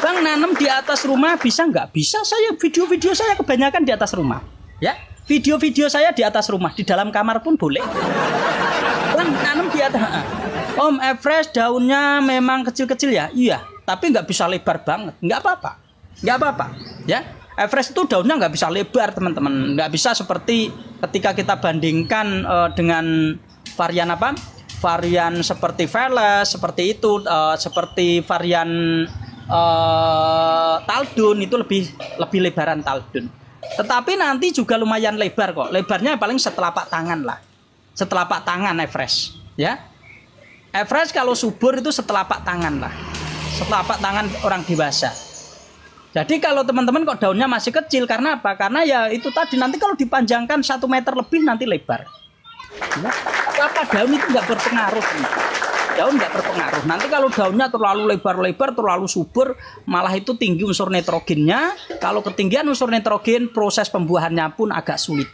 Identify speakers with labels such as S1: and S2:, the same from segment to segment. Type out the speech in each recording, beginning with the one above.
S1: Bang, nanam di atas rumah bisa nggak? Bisa. Saya video-video saya kebanyakan di atas rumah. Ya, video-video saya di atas rumah, di dalam kamar pun boleh. Bang, nanam di atas. Om, Everest daunnya memang kecil-kecil ya? Iya, tapi nggak bisa lebar banget. Nggak apa-apa. Nggak apa-apa. Ya, Everest itu daunnya nggak bisa lebar, teman-teman. Nggak bisa seperti ketika kita bandingkan dengan varian apa? Varian seperti Veles, seperti itu, seperti varian Taldun itu lebih lebaran Taldun. Tetapi nanti juga lumayan lebar kok. Lebarnya paling setelapak tangan lah. Setelapak tangan Everest, ya. Everest kalau subur itu setelapak tangan lah. Setelapak tangan orang dewasa. Jadi kalau teman-teman kok daunnya masih kecil, karena apa? Karena ya itu tadi, nanti kalau dipanjangkan 1 meter lebih nanti lebar. Ya, apa daun itu nggak berpengaruh. Daun nggak berpengaruh. Nanti kalau daunnya terlalu lebar-lebar, terlalu subur, malah itu tinggi unsur nitrogennya. Kalau ketinggian unsur nitrogen, proses pembuahannya pun agak sulit.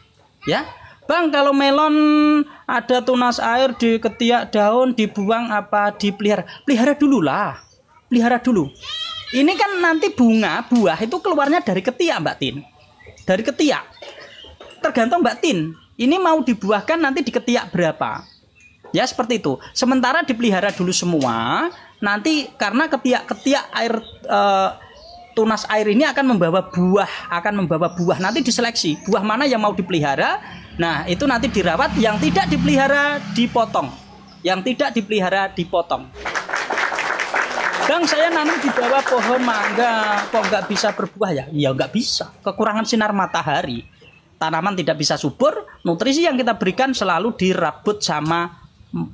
S1: Ya, Bang, kalau melon ada tunas air di ketiak daun, dibuang apa dipelihara? Pelihara dulu lah. Pelihara dulu. Ini kan nanti bunga, buah itu keluarnya dari ketiak, Mbak Tin. Dari ketiak. Tergantung Mbak Tin. Ini mau dibuahkan nanti di ketiak berapa? Ya, seperti itu. Sementara dipelihara dulu semua. Nanti karena ketiak air tunas air ini akan membawa buah, nanti diseleksi buah mana yang mau dipelihara. Nah, itu nanti dirawat. Yang tidak dipelihara dipotong. Yang tidak dipelihara dipotong. Bang, saya nanam di bawah pohon mangga, kok nggak bisa berbuah ya? Ya nggak bisa, kekurangan sinar matahari. Tanaman tidak bisa subur, nutrisi yang kita berikan selalu dirabut sama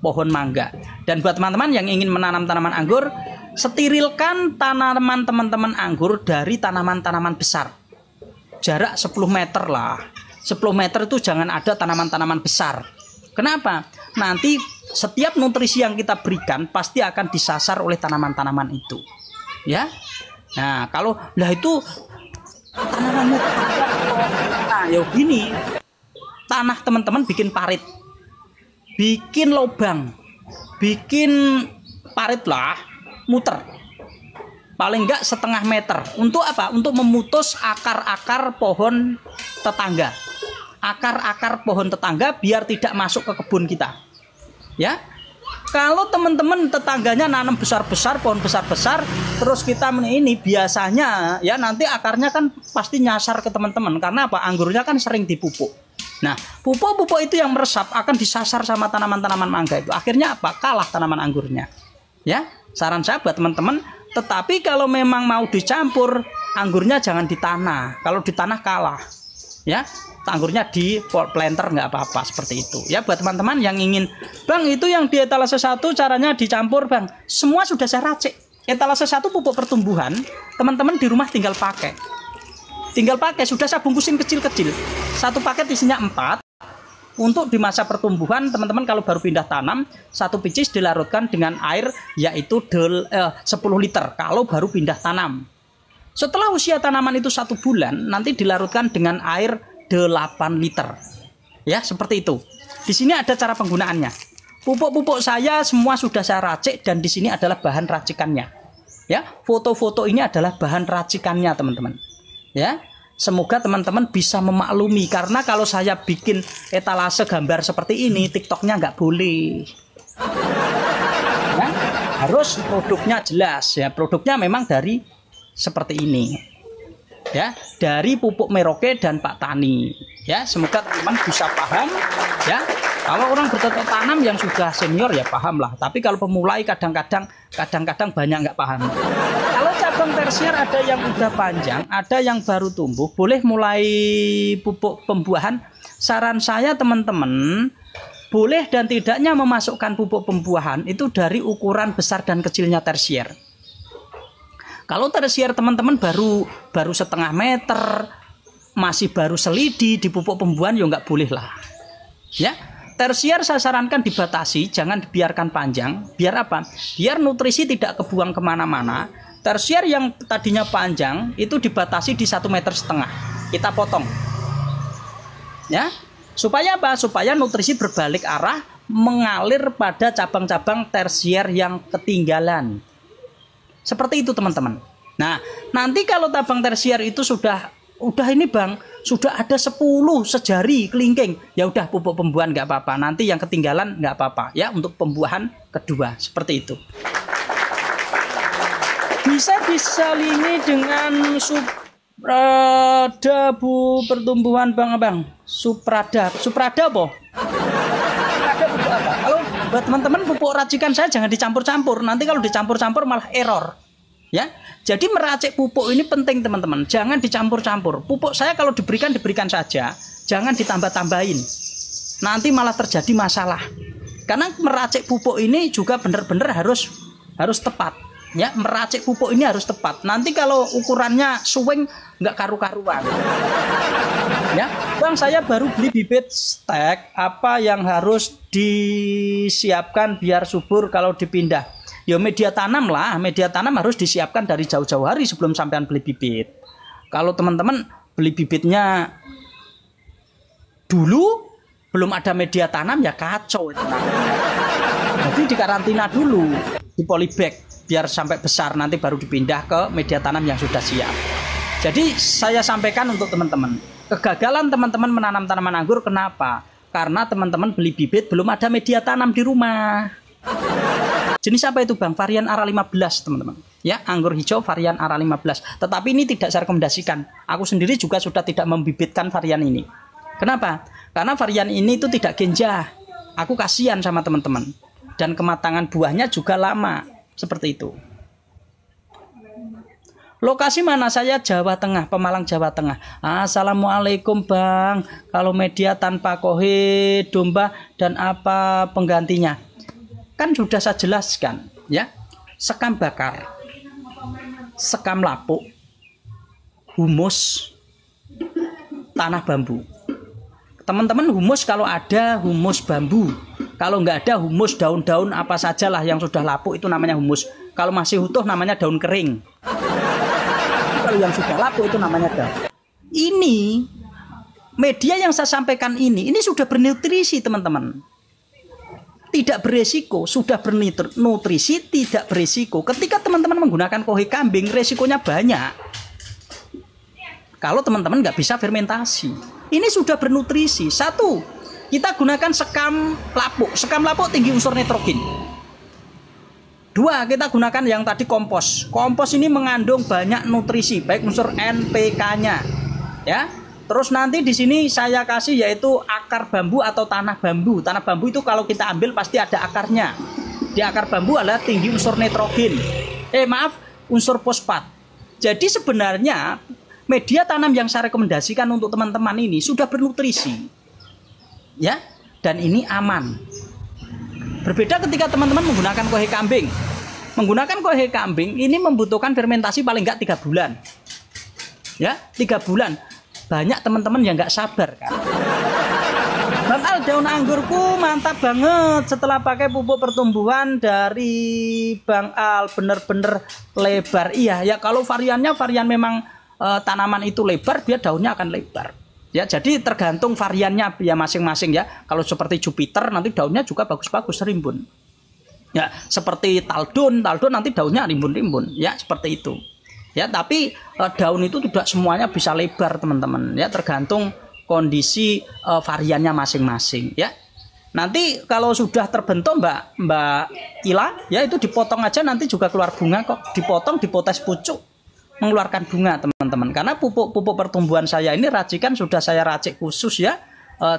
S1: pohon mangga. Dan buat teman-teman yang ingin menanam tanaman anggur, sterilkan tanaman teman-teman anggur dari tanaman-tanaman besar. Jarak 10 meter lah. 10 meter itu jangan ada tanaman-tanaman besar. Kenapa? Nanti setiap nutrisi yang kita berikan pasti akan disasar oleh tanaman-tanaman itu. Ya. Nah, kalau itu tanamannya, nah ya gini, tanah teman-teman bikin parit, bikin lubang, bikin parit lah, muter, paling enggak setengah meter. Untuk apa? Untuk memutus akar-akar pohon tetangga, akar-akar pohon tetangga biar tidak masuk ke kebun kita. Ya, kalau teman-teman tetangganya nanam besar-besar, pohon besar-besar, terus kita ini biasanya ya nanti akarnya kan pasti nyasar ke teman-teman. Karena apa? Anggurnya kan sering dipupuk. Nah, pupuk-pupuk itu yang meresap akan disasar sama tanaman-tanaman mangga itu. Akhirnya apa? Kalah tanaman anggurnya. Ya, saran saya buat teman-teman. Tetapi kalau memang mau dicampur, anggurnya jangan di tanah. Kalau di tanah kalah. Ya, anggurnya di planter nggak apa-apa, seperti itu. Ya, buat teman-teman yang ingin, Bang, itu yang di etalase 1 caranya dicampur, Bang. Semua sudah saya racik. Etalase 1 pupuk pertumbuhan, teman-teman di rumah tinggal pakai. Tinggal pakai, sudah saya bungkusin kecil-kecil. 1 paket isinya 4. Untuk di masa pertumbuhan, teman-teman kalau baru pindah tanam, 1 picis dilarutkan dengan air yaitu 10 liter kalau baru pindah tanam. Setelah usia tanaman itu 1 bulan, nanti dilarutkan dengan air 8 liter. Ya, seperti itu. Di sini ada cara penggunaannya. Pupuk-pupuk saya semua sudah saya racik dan di sini adalah bahan racikannya. Ya, foto-foto ini adalah bahan racikannya, teman-teman. Ya, semoga teman-teman bisa memaklumi, karena kalau saya bikin etalase gambar seperti ini, TikToknya nggak boleh. Ya, harus produknya jelas ya. Produknya memang dari seperti ini. Ya, dari Pupuk Merauke dan Pak Tani. Ya, semoga teman-teman bisa paham ya. Kalau orang bercocok tanam yang sudah senior ya paham lah. Tapi kalau pemulai kadang-kadang banyak nggak paham. Kalau cabang tersier ada yang udah panjang, ada yang baru tumbuh, boleh mulai pupuk pembuahan. Saran saya teman-teman, boleh dan tidaknya memasukkan pupuk pembuahan itu dari ukuran besar dan kecilnya tersier. Kalau tersier teman-teman baru setengah meter, masih baru selidi di pupuk pembuahan ya nggak boleh lah. Ya, tersier saya sarankan dibatasi, jangan dibiarkan panjang. Biar apa? Biar nutrisi tidak kebuang kemana-mana. Tersier yang tadinya panjang itu dibatasi di 1,5 meter. Kita potong. Ya, supaya apa? Supaya nutrisi berbalik arah mengalir pada cabang-cabang tersier yang ketinggalan. Seperti itu teman-teman. Nah, nanti kalau tabang tersier itu sudah ini Bang, sudah ada 10 sejari kelingking, ya udah pupuk pembuahan nggak apa-apa. Nanti yang ketinggalan nggak apa-apa ya untuk pembuahan kedua, seperti itu. Bisa diselingi dengan Suprada Bu pertumbuhan Bang. Suprada apa? Suprada pupuk apa? Kalau buat teman-teman pupuk racikan saya jangan dicampur-campur. Nanti kalau dicampur-campur malah error. Ya. Jadi meracik pupuk ini penting teman-teman. Jangan dicampur-campur. Pupuk saya kalau diberikan saja, jangan ditambah-tambahin. Nanti malah terjadi masalah. Karena meracik pupuk ini juga benar-benar harus tepat. Ya, meracik pupuk ini harus tepat. Nanti kalau ukurannya suweng nggak karu-karuan. Ya, Bang, saya baru beli bibit stek. Apa yang harus disiapkan biar subur kalau dipindah? Ya media tanam lah. Media tanam harus disiapkan dari jauh-jauh hari sebelum sampean beli bibit. Kalau teman-teman beli bibitnya dulu belum ada media tanam ya kacau itu. Jadi dikarantina dulu di polybag biar sampai besar, nanti baru dipindah ke media tanam yang sudah siap. Jadi saya sampaikan untuk teman-teman, kegagalan teman-teman menanam tanaman anggur kenapa? Karena teman-teman beli bibit belum ada media tanam di rumah. Jenis apa itu Bang? Varian ARA 15 teman-teman. Ya, anggur hijau varian ARA 15. Tetapi ini tidak saya rekomendasikan. Aku sendiri juga sudah tidak membibitkan varian ini. Kenapa? Karena varian ini itu tidak genjah. Aku kasihan sama teman-teman. Dan kematangan buahnya juga lama. Seperti itu. Lokasi mana? Saya Jawa Tengah, Pemalang, Jawa Tengah. Assalamualaikum Bang. Kalau media tanpa kohe, domba dan apa penggantinya? Kan sudah saya jelaskan ya. Sekam bakar, sekam lapuk, humus, tanah bambu. Teman-teman, humus kalau ada humus bambu. Kalau nggak ada humus daun-daun apa sajalah yang sudah lapuk itu namanya humus. Kalau masih utuh namanya daun kering. Kalau yang sudah lapuk itu namanya daun. Ini media yang saya sampaikan ini sudah bernutrisi teman-teman. Tidak beresiko, sudah bernutrisi, tidak beresiko. Ketika teman-teman menggunakan kohe kambing, resikonya banyak. Kalau teman-teman nggak bisa fermentasi, ini sudah bernutrisi. Satu, kita gunakan sekam lapuk. Sekam lapuk tinggi unsur nitrogen. Dua, kita gunakan yang tadi kompos. Kompos ini mengandung banyak nutrisi, baik unsur NPK-nya, ya. Terus nanti di sini saya kasih yaitu akar bambu atau tanah bambu. Tanah bambu itu kalau kita ambil pasti ada akarnya. Di akar bambu adalah tinggi unsur nitrogen. Unsur fosfat. Jadi sebenarnya media tanam yang saya rekomendasikan untuk teman-teman ini sudah bernutrisi. Ya, dan ini aman. Berbeda ketika teman-teman menggunakan kohe kambing. Menggunakan kohe kambing ini membutuhkan fermentasi paling enggak 3 bulan. Ya, 3 bulan. Banyak teman-teman yang nggak sabar kan. Bang Al, daun anggurku mantap banget setelah pakai pupuk pertumbuhan dari Bang Al, bener-bener lebar. Iya ya, kalau varian memang tanaman itu lebar, dia daunnya akan lebar. Ya, jadi tergantung variannya ya masing-masing ya. Kalau seperti Jupiter nanti daunnya juga bagus-bagus rimbun. Ya, seperti Taldon nanti daunnya rimbun-rimbun. Ya, seperti itu. Ya, tapi daun itu tidak semuanya bisa lebar teman-teman ya, tergantung kondisi variannya masing-masing ya. Nanti kalau sudah terbentuk Mbak Ila ya, itu dipotong aja nanti juga keluar bunga kok. Dipotong, dipotes pucuk mengeluarkan bunga teman-teman. Karena pupuk pertumbuhan saya ini racikan sudah saya racik khusus ya.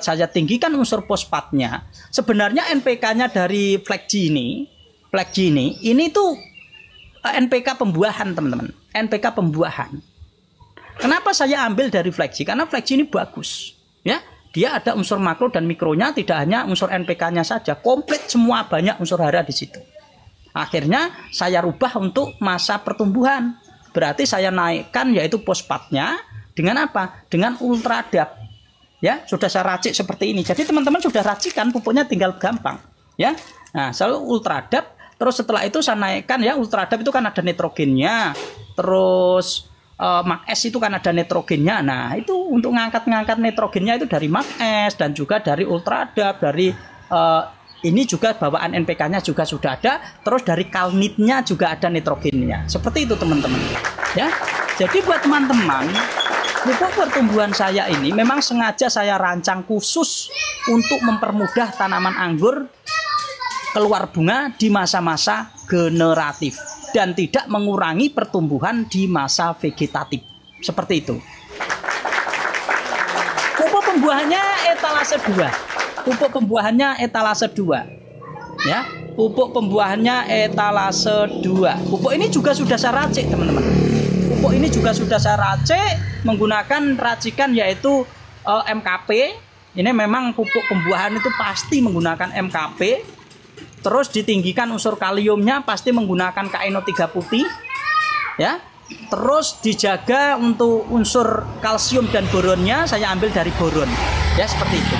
S1: Saya tinggikan unsur fosfatnya. Sebenarnya NPK-nya dari Flexi ini tuh NPK pembuahan teman-teman. NPK pembuahan. Kenapa saya ambil dari Flexi? Karena Flexi ini bagus. Ya, dia ada unsur makro dan mikronya, tidak hanya unsur NPK-nya saja, komplit semua, banyak unsur hara di situ. Akhirnya saya rubah untuk masa pertumbuhan. Berarti saya naikkan yaitu fosfatnya dengan apa? Dengan ultradap. Ya, sudah saya racik seperti ini. Jadi teman-teman sudah racikan, pupuknya tinggal gampang. Ya, nah selalu ultradap. Terus setelah itu saya naikkan ya, ultradap itu kan ada nitrogennya. Terus Mag S itu kan ada nitrogennya. Nah, itu untuk ngangkat nitrogennya itu dari Mag S dan juga dari ultradap, dari ini juga bawaan NPK-nya juga sudah ada, terus dari kalnitnya juga ada nitrogennya. Seperti itu teman-teman. Ya. Jadi buat teman-teman, pupuk pertumbuhan saya ini memang sengaja saya rancang khusus untuk mempermudah tanaman anggur keluar bunga di masa-masa generatif dan tidak mengurangi pertumbuhan di masa vegetatif. Seperti itu. Pupuk pembuahannya etalase 2. Pupuk pembuahannya etalase 2. Ya, pupuk pembuahannya etalase 2. Pupuk ini juga sudah saya racik, teman-teman. Pupuk ini juga sudah saya racik menggunakan racikan yaitu MKP. Ini memang pupuk pembuahan itu pasti menggunakan MKP. Terus ditinggikan unsur kaliumnya pasti menggunakan KNO3 putih. Ya. Terus dijaga untuk unsur kalsium dan boronnya saya ambil dari boron. Ya, seperti itu.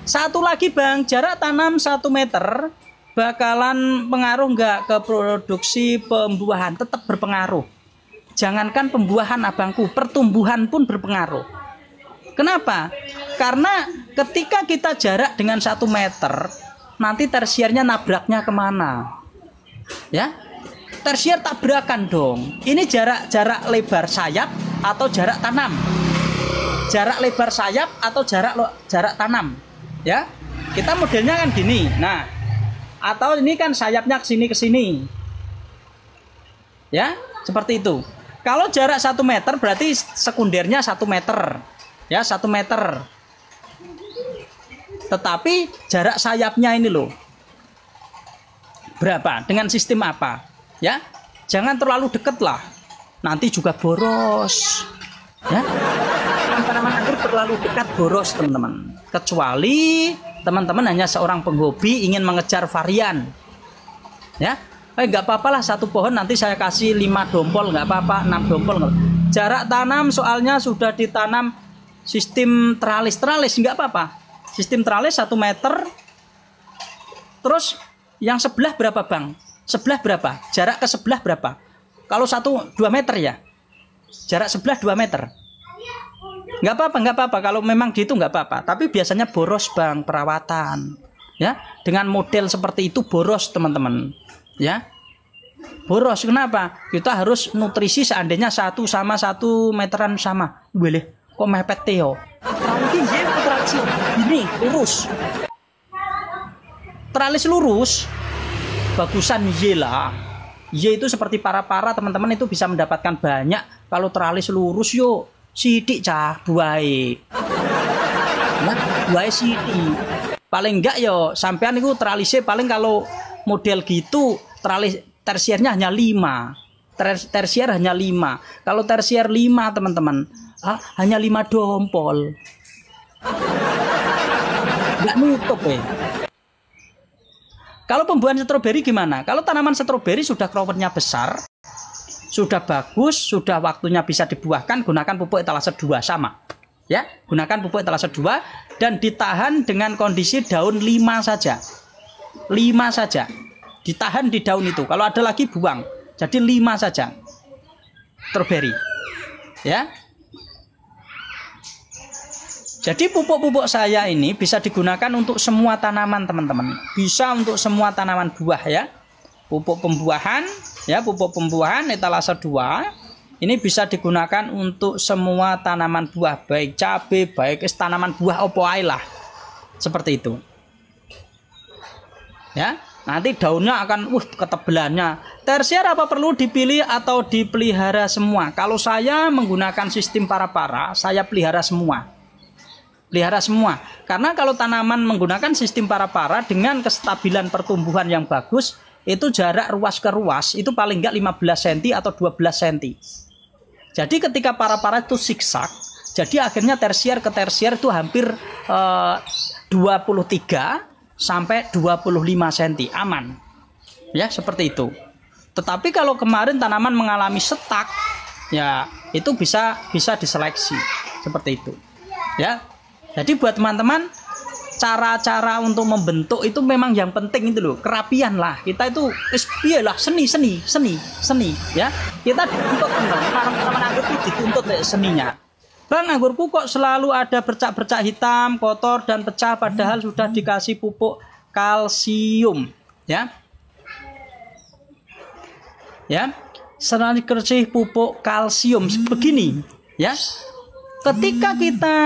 S1: Satu lagi Bang, jarak tanam 1 meter bakalan pengaruh nggak ke produksi pembuahan? Tetap berpengaruh. Jangankan pembuahan abangku, pertumbuhan pun berpengaruh. Kenapa? Karena ketika kita jarak dengan 1 meter, nanti tersiernya nabraknya kemana? Ya, tersier tabrakan dong. Ini jarak lebar sayap atau jarak tanam? Jarak lebar sayap atau jarak tanam? Ya, kita modelnya kan gini. Nah, atau ini kan sayapnya ke sini. Ya, seperti itu. Kalau jarak 1 meter berarti sekundernya 1 meter. Ya, 1 meter. Tetapi jarak sayapnya ini loh. Berapa? Dengan sistem apa? Ya, jangan terlalu dekat lah. Nanti juga boros. Ya, tanaman anggur terlalu dekat boros, teman-teman. Kecuali teman-teman hanya seorang penghobi ingin mengejar varian. Ya, nggak apa-apa lah, 1 pohon nanti saya kasih 5 dompol, nggak apa-apa, 6 dompol. Jarak tanam soalnya sudah ditanam sistem teralis, nggak apa-apa. Sistem teralis 1 meter. Terus yang sebelah berapa Bang? Sebelah berapa? Jarak ke sebelah berapa? Kalau 2 meter ya. Jarak sebelah 2 meter. Nggak apa-apa. Kalau memang gitu nggak apa-apa. Tapi biasanya boros Bang perawatan. Ya, dengan model seperti itu boros teman-teman. Ya, boros. Kenapa? Kita harus nutrisi seandainya 1 sama 1 meteran sama. Boleh. Kok mepet Teo? Ini lurus. Teralis lurus. Bagusan Y lah. Y itu seperti para-para teman-teman itu bisa mendapatkan banyak. Kalau teralis lurus yuk sidik cah buai. Nah, buai sidik. Paling enggak yo sampean itu teralisnya paling kalau model gitu teralis tersiernya hanya 5. Tersier hanya 5. Kalau tersier 5 teman-teman, hanya 5 dompol. Enggak nutup ya. Kalau pembuahan stroberi gimana? Kalau tanaman stroberi sudah crowbernya besar, sudah bagus, sudah waktunya bisa dibuahkan, gunakan pupuk etalase 2 sama. Ya, gunakan pupuk etalase 2 dan ditahan dengan kondisi daun 5 saja. 5 saja. Ditahan di daun itu. Kalau ada lagi buang. Jadi 5 saja. Stroberi. Ya. Jadi pupuk-pupuk saya ini bisa digunakan untuk semua tanaman teman-teman. Bisa untuk semua tanaman buah ya. Pupuk pembuahan ya, pupuk pembuahan etalase 2 ini bisa digunakan untuk semua tanaman buah, baik cabai, baik tanaman buah opo ae lah. Seperti itu. Ya, nanti daunnya akan ketebalannya. Tersier apa perlu dipilih atau dipelihara semua? Kalau saya menggunakan sistem para-para, saya pelihara semua. Pelihara semua. Karena kalau tanaman menggunakan sistem para-para dengan kestabilan pertumbuhan yang bagus, itu jarak ruas ke ruas itu paling enggak 15 cm atau 12 cm. Jadi ketika para-para itu zigzag, jadi akhirnya tersier ke tersier itu hampir 23 sampai 25 cm aman. Ya, seperti itu. Tetapi kalau kemarin tanaman mengalami setak, ya itu bisa diseleksi seperti itu. Ya. Jadi buat teman-teman, cara-cara untuk membentuk itu memang yang penting itu loh, kerapian lah. Kita itu lah seni ya. Kita dituntut teman-teman anggur itu dituntut seninya. Bang, anggurku kok selalu ada bercak-bercak hitam, kotor dan pecah padahal sudah dikasih pupuk kalsium, ya. Ya. Serani kercih pupuk kalsium begini, ya. Ketika kita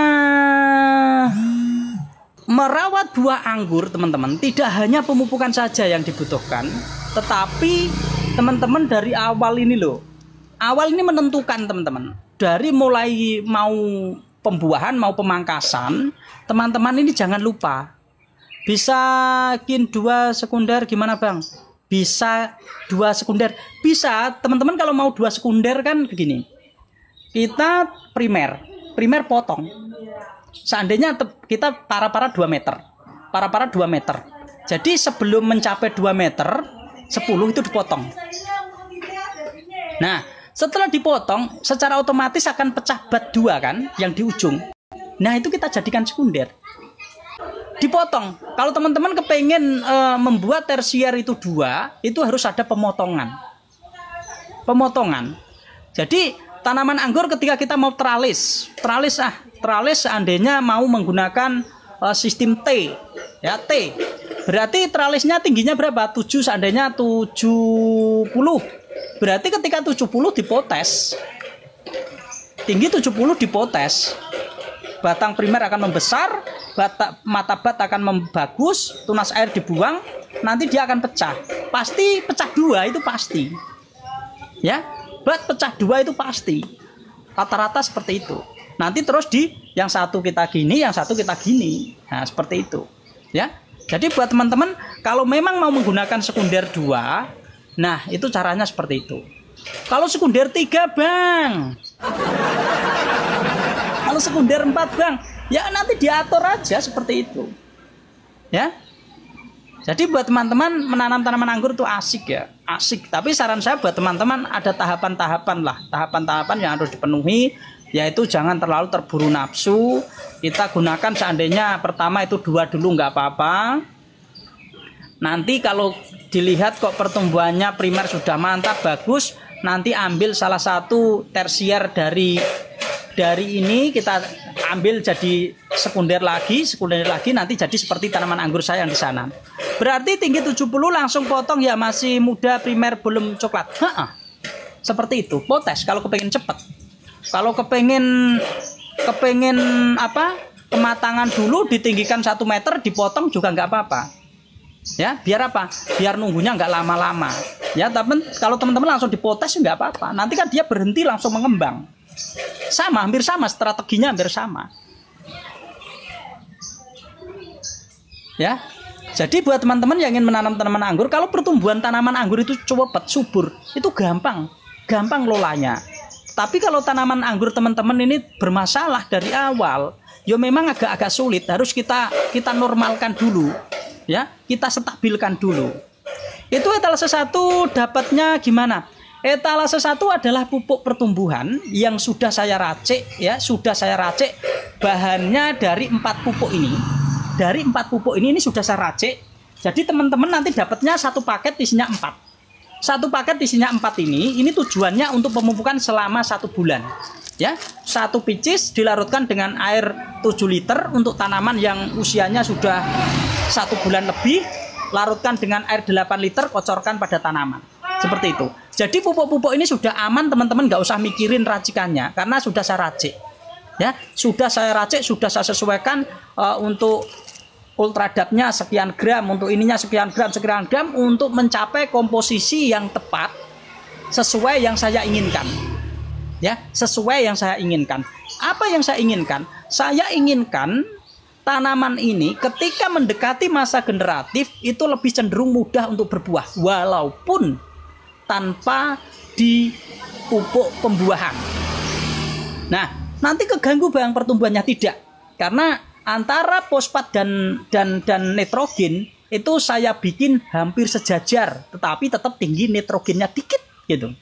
S1: merawat buah anggur, teman-teman, tidak hanya pemupukan saja yang dibutuhkan, tetapi teman-teman dari awal ini loh. Awal ini menentukan, teman-teman. Dari mulai mau pembuahan, mau pemangkasan, teman-teman ini jangan lupa. Bisa kin 2 sekunder gimana, Bang? Bisa 2 sekunder. Bisa, teman-teman kalau mau 2 sekunder kan begini. Kita primer potong. Seandainya kita para 2 meter. Para 2 meter. Jadi sebelum mencapai 2 meter, 10 itu dipotong. Nah, setelah dipotong, secara otomatis akan pecah bat 2 kan, yang di ujung. Nah, itu kita jadikan sekunder. Dipotong. Kalau teman-teman kepengen membuat tersier itu 2, itu harus ada pemotongan. Jadi tanaman anggur ketika kita mau teralis seandainya mau menggunakan sistem T, ya T. Berarti teralisnya tingginya berapa? 7, seandainya 70. Berarti ketika 70 dipotes. Tinggi 70 dipotes. Batang primer akan membesar, mata bat akan membagus, tunas air dibuang, nanti dia akan pecah. Pasti pecah 2 itu pasti. Ya, bat pecah 2 itu pasti. Rata-rata seperti itu. Nanti terus yang satu kita gini, yang satu kita gini. Nah, seperti itu. Ya. Jadi buat teman-teman kalau memang mau menggunakan sekunder 2, nah itu caranya seperti itu. Kalau sekunder 3, Bang. Kalau sekunder 4, Bang, ya nanti diatur aja seperti itu. Ya. Jadi buat teman-teman menanam tanaman anggur itu asik ya. Asik. Tapi saran saya buat teman-teman ada tahapan-tahapan lah. Tahapan-tahapan yang harus dipenuhi. Yaitu jangan terlalu terburu nafsu. Kita gunakan seandainya pertama itu 2 dulu nggak apa-apa. Nanti kalau dilihat kok pertumbuhannya primer sudah mantap, bagus. Nanti ambil salah satu tersier dari ini kita ambil jadi sekunder lagi nanti jadi seperti tanaman anggur saya yang di sana. Berarti tinggi 70 langsung potong ya, masih muda primer belum coklat. Seperti itu. Potes kalau kepengen cepat. Kalau kepengen kematangan dulu ditinggikan 1 meter dipotong juga nggak apa-apa. Ya, biar apa? Biar nunggunya nggak lama-lama. Ya, tapi kalau teman-teman langsung dipotes nggak apa-apa. Nanti kan dia berhenti langsung mengembang. Hampir sama, strateginya hampir sama. Ya. Jadi buat teman-teman yang ingin menanam tanaman anggur, kalau pertumbuhan tanaman anggur itu cepat, subur, itu gampang lolanya. Tapi kalau tanaman anggur teman-teman ini bermasalah dari awal, ya memang agak-agak sulit, harus kita normalkan dulu. Ya, kita stabilkan dulu. Itu etalase 1 dapatnya gimana? Etalase 1 adalah pupuk pertumbuhan yang sudah saya racik ya, bahannya dari 4 pupuk ini. Dari 4 pupuk ini sudah saya racik. Jadi teman-teman nanti dapatnya 1 paket isinya 4. 1 paket isinya 4 ini tujuannya untuk pemupukan selama 1 bulan. Ya, 1 picis dilarutkan dengan air 7 liter untuk tanaman yang usianya sudah 1 bulan lebih, larutkan dengan air 8 liter, kocorkan pada tanaman. Seperti itu. Jadi pupuk-pupuk ini sudah aman, teman-teman nggak usah mikirin racikannya karena sudah saya racik. Ya, sudah saya racik, sudah saya sesuaikan untuk ultradapnya sekian gram, untuk ininya sekian gram untuk mencapai komposisi yang tepat sesuai yang saya inginkan. Ya, sesuai yang saya inginkan. Apa yang saya inginkan? Saya inginkan tanaman ini ketika mendekati masa generatif itu lebih cenderung mudah untuk berbuah walaupun tanpa dipupuk pembuahan. Nah, nanti keganggu Bang pertumbuhannya, tidak. Karena antara fosfat dan nitrogen itu saya bikin hampir sejajar, tetapi tetap tinggi nitrogennya dikit gitu.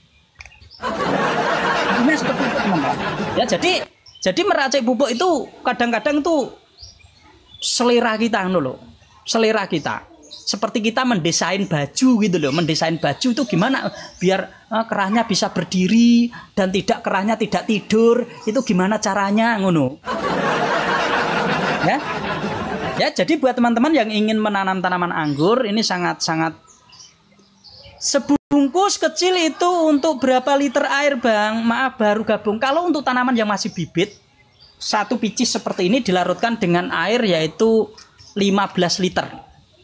S1: Ini seperti itu, teman-teman. Ya, jadi meracik pupuk itu kadang-kadang tuh selera kita loh. Selera kita. Seperti kita mendesain baju gitu loh. Mendesain baju itu gimana biar kerahnya bisa berdiri dan kerahnya tidak tidur. Itu gimana caranya ngono. Ya. Ya, jadi buat teman-teman yang ingin menanam tanaman anggur, ini sangat-sangat sebungkus kecil itu untuk berapa liter air, Bang? Maaf baru gabung. Kalau untuk tanaman yang masih bibit, satu picis seperti ini dilarutkan dengan air yaitu 15 liter.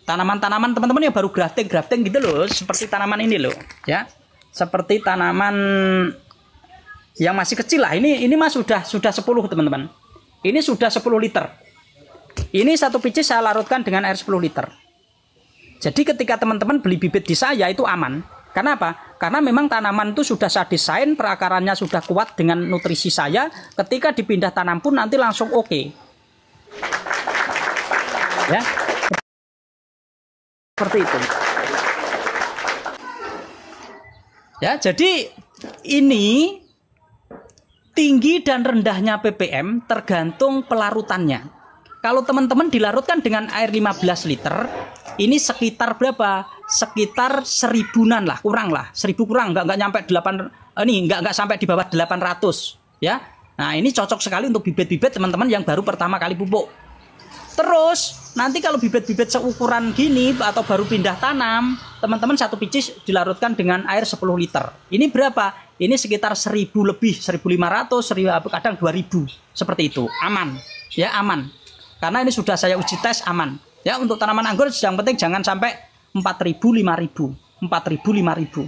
S1: Tanaman-tanaman teman-teman yang baru grafting gitu loh, seperti tanaman ini loh, ya. Seperti tanaman yang masih kecil lah. Ini Mas sudah 10, teman-teman. Ini sudah 10 liter. Ini satu picis saya larutkan dengan air 10 liter. Jadi ketika teman-teman beli bibit di saya itu aman. Karena apa? Karena memang tanaman itu sudah saya desain, perakarannya sudah kuat dengan nutrisi saya. Ketika dipindah tanam pun nanti langsung oke. Ya. Seperti itu. Ya, jadi ini tinggi dan rendahnya ppm tergantung pelarutannya. Kalau teman-teman dilarutkan dengan air 15 liter, ini sekitar berapa? Sekitar 1000-an lah, kurang lah, 1000 kurang, nggak nyampe 8, ini nggak sampai di bawah 800, ya. Nah, ini cocok sekali untuk bibit-bibit teman-teman yang baru pertama kali pupuk. Terus nanti kalau bibit-bibit seukuran gini atau baru pindah tanam, teman-teman satu picis dilarutkan dengan air 10 liter. Ini berapa? Ini sekitar 1000 lebih, 1500, 1000, kadang 2000, seperti itu. Aman, ya aman. Karena ini sudah saya uji tes aman. Ya, untuk tanaman anggur yang penting jangan sampai 4000, 5000. 4000, 5000.